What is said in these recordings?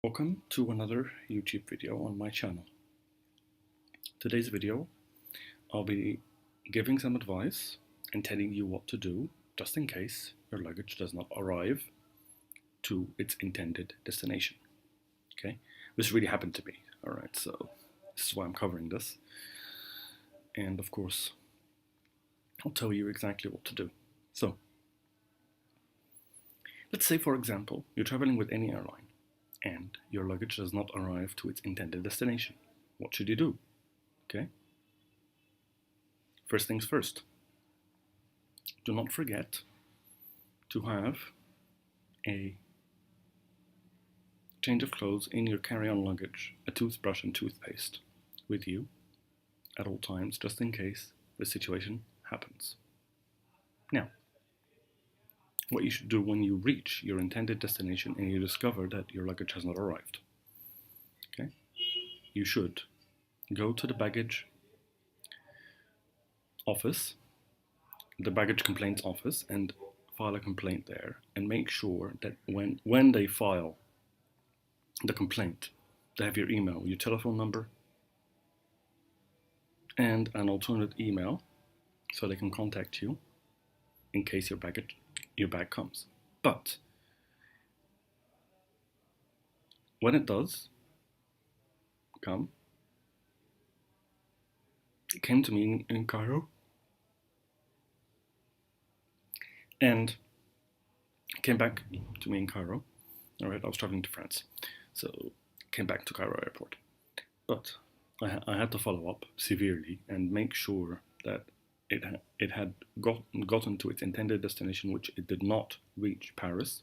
Welcome to another YouTube video on my channel. Today's video, I'll be giving some advice and telling you what to do just in case your luggage does not arrive to its intended destination. Okay, this really happened to me. Alright, so this is why I'm covering this. And of course, I'll tell you exactly what to do. So, let's say for example, you're traveling with any airline and your luggage does not arrive to its intended destination. What should you do? Okay? First things first. Do not forget to have a change of clothes in your carry-on luggage, a toothbrush and toothpaste with you at all times, just in case the situation happens. Now, what you should do when you reach your intended destination and you discover that your luggage has not arrived. Okay? You should go to the baggage office, the baggage complaints office, and file a complaint there, and make sure that when they file the complaint, they have your email, your telephone number, and an alternate email so they can contact you in case your bag comes. But when it does come, it came to me in Cairo, and came back to me in Cairo. Alright, I was traveling to France, so came back to Cairo airport. But I had to follow up severely and make sure that it had gotten to its intended destination, which it did not reach Paris.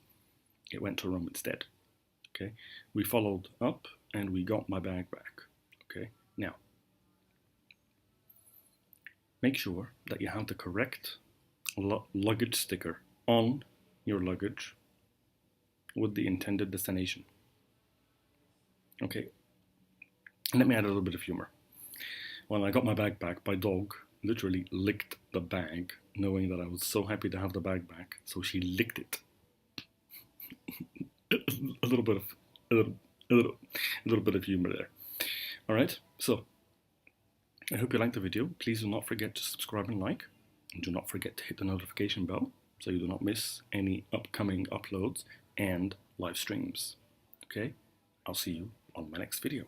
It went to Rome instead. Okay, we followed up and we got my bag back. Okay, now make sure that you have the correct luggage sticker on your luggage with the intended destination. Okay, let me add a little bit of humor. When I got my bag back, my dog literally licked the bag, knowing that I was so happy to have the bag back, so she licked it. a little bit of humor there. All right, so I hope you liked the video. Please do not forget to subscribe and like, and do not forget to hit the notification bell so you do not miss any upcoming uploads and live streams. Okay, I'll see you on my next video.